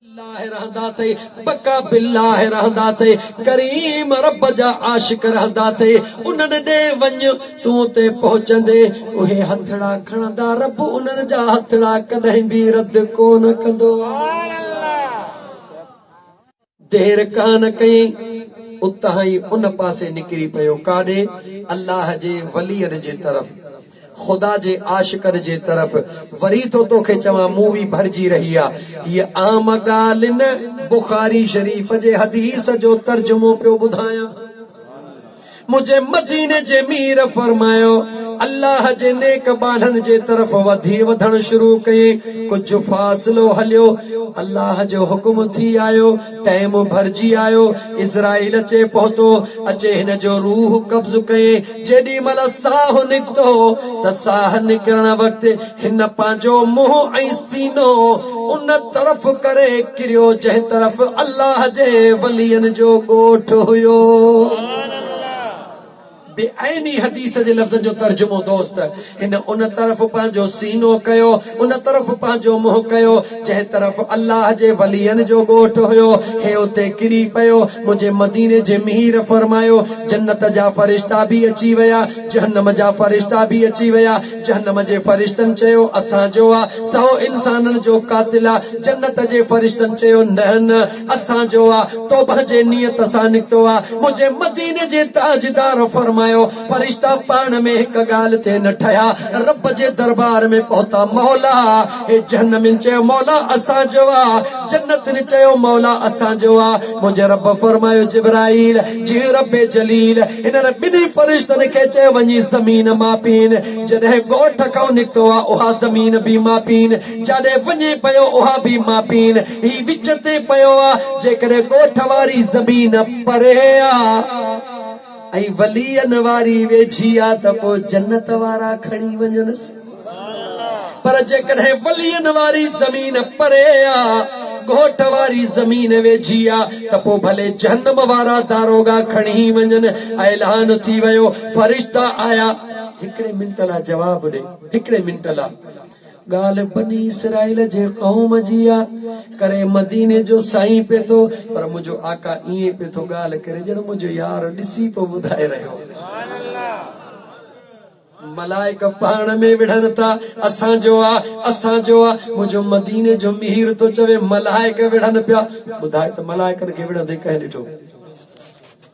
रहंदा थे पक्का बिल्लाह रहंदा थे करीम रब जा आशिक रहंदा थे उन्हनि ॾे वञ तूं ते पहुचंदे उहे हथड़ा खणंदा रब उन्हनि जा हथड़ा कॾहिं बि रद कोन कंदो देर कान कई उतां ई उन पासे निकिरी पियो काॾे अल्लाह जे वलीअ जे तरफ़ खुदा जे आशिकन जे तरफ़ वरी तो तोखे चवां मूवी भरजी रही आहे ये आम ॻाल्हि न बुखारी शरीफ़ जे हदीस जो तर्जुमो पियो ॿुधायां मुझे मदीने जे मीर फरमायो अल्लाह जे नेक बालनि जे तरफ़ वधण शुरू कई कुछ फ़ासिलो हलियो अल्लाह जो हुक्म थी आयो टाइम भरजी आयो इज़राइल अचे पहुतो अचे हिन जो रूह कब्ज़ कई जेॾी महिल साह निकितो त साह निकिरण वक़्तु हिन पंहिंजो मुंहुं ऐं सीनो उन तरफ़ करे किरियो जंहिं तरफ़ अल्लाह जे वलियनि जो ॻोठ हुयो बेआईनी हदीस जे लफ़्ज़ जो तर्जुमो दोस्त हिन उन तरफ़ पंहिंजो सीनो कयो उन तरफ़ पंहिंजो मुंहुं कयो जंहिं तरफ़ अल्लाह जे वलियनि जो ॻोठ हुयो हे उते किरी पियो मुंहिंजे मदीने जे मीर फरमायो जन्नत जा फरिश्ता बि अची विया जहन्नम जा फरिश्ता बि अची विया जहन्नम जे फरिश्तनि चयो असांजो आहे 100 इंसाननि जो कातिल आहे जन्नत जे फरिश्तनि चयो न असांजो आहे तौबह जे नियत सां निकितो आहे मुंहिंजे मदीने जे ताजदार फरमायो फरिश्ता पाण में हिक ॻाल्हि ते न ठहिया रब जे दरबार में पहुता मौला हे जहन्नमिन चयो मौला असांजो आहे जन्नतिन चयो मौला असांजो आहे मुंहिंजे रब फरमायो जिब्राईल जी रब्बे जलील हिननि ॿिन्ही फरिश्तनि खे चयो वञी ज़मीन मापीन जॾहिं ॻोठ खां निकितो आहे उहा ज़मीन बि मापीन जाॾे वञे पियो उहा बि मापीन ही विच ते पियो आहे जेकॾहिं ॻोठ वारी ज़मीन परे आहे ऐं वलियन वारी वेझी आहे त पोइ जन्नत वारा खणी वञनसि पर जेकॾहिं वलियन वारी ज़मीन परे आहे घोट वारी ज़मीन वेझी आहे त पोइ भले जहन्नम वारा दारोगा खणी वञनि ऐलान थी वियो फरिश्ता आया हिकिड़े मिंट लाइ जवाब ॾे हिकिड़े मिंट लाइ ॻाल्हि बनी इसराइल जे क़ौम जी आहे करे मदीने जो साईं पे थो पर मुंहिंजो आका ईअं पे थो ॻाल्हि करे ॼण मुंहिंजो यार ॾिसी पियो ॿुधाए रहियो मलाइक पाण में विढ़नि था असांजो आहे मुंहिंजो मदीने जो मीर थो चवे मलाइक विढ़नि पिया ॿुधाए त मलाइकनि खे विढ़ंदे कंहिं ॾिठो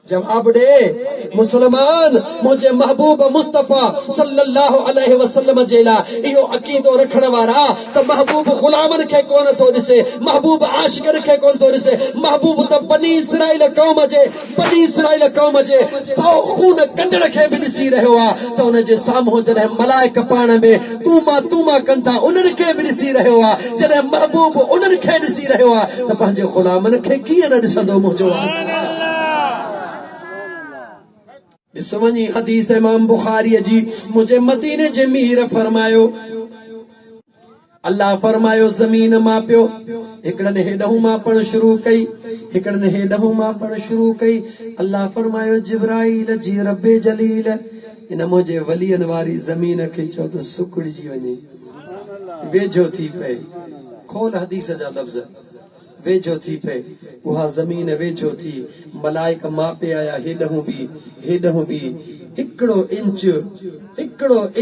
जवाब ॾे मुसलमान मुंहिंजे महबूब मुस्तफ़ा सल्लल्लाहु अलैहि वसल्लम जे लाइ इहो अक़ीदो रखण वारा त महबूब ग़ुलामनि खे कोन थो ॾिसे महबूब आशिकनि खे कोन थो ॾिसे महबूब त बनी इसराइल क़ौम जे 100 खून कंदड़ खे बि ॾिसी रहियो आहे त उन जे साम्हूं जॾहिं मलाइक पाण में तूं मां कनि था उन्हनि खे बि ॾिसी रहियो आहे जॾहिं महबूब उन्हनि खे ॾिसी रहियो आहे त पंहिंजे ग़ुलामनि खे कीअं न ॾिसंदो मुंहिंजो वञी हदीस इमाम बुखारी जी मुझे मदीने जे मीर फरमायो अल्लाह फरमायो ज़मीन मापियो हिकड़नि हेॾहूं मापण शुरू कई हिकड़नि हेॾहूं मापण शुरू कई अल्लाह फरमायो जिब्राईल जी रब्बे जलील इन मुंहिंजे वलियन वारी ज़मीन खे चओ त सुकड़जी वञे वेझो थी पए खोल हदीस जा लफ़्ज़ वेझो थी पए उहा ज़मीन वेझो थी मलाइक मापे आया हेॾहूं बि हिकिड़ो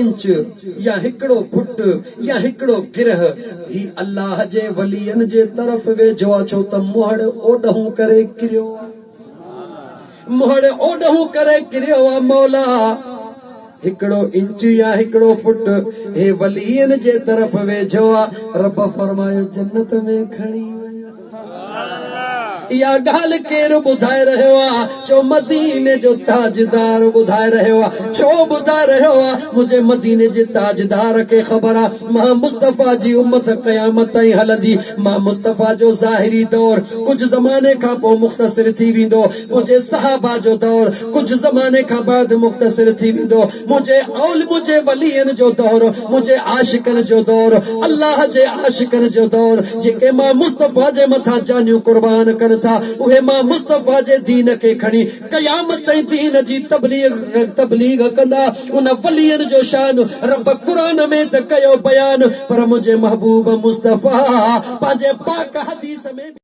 इंच या हिकिड़ो फुट या हिकिड़ो गिरह ही अल्लाह जे वलियन जे तरफ़ वेझो आहे छो त मुहड़ ओॾहूं करे किरियो आहे मौला हिकिड़ो इंच या हिकिड़ो फुट हे वलियन जे तरफ़ वेझो आहे रब फरमायो जन्नत में खणी इहा ॻाल्हि केरु ॿुधाए रहियो आहे छो मदीने जो ताजदार ॿुधाए रहियो आहे छो ॿुधाए रहियो आहे मुंहिंजे मदीने जे ताजदार खे ख़बर आहे मां मुस्तफ़ा जी उम्मत क़यामत ताईं हलंदी मां मुस्तफ़ा जो ज़ाहिरी दौर कुझु ज़माने खां पोइ मुख़्तसिर थी वेंदो मुंहिंजे सहाबा जो दौर कुझु ज़माने खां बाद मुख़्तसिर थी वेंदो मुंहिंजे वलियन जो दौर मुंहिंजे आशिकनि जो दौर अल्लाह जे आशिकनि जो दौर जेके मां मुस्तफ़ा जे मथां जानियूं क़ुर्बान कनि रहनि था उहे मां मुस्तफा जे दीन खे खणी क़यामत ताईं दीन जी तबलीग कंदा। उन वलियन जो शान रब क़ुरान में त कयो बयान, पर मुंहिंजे महबूब मुस्तफा पंहिंजे पाक हदीस में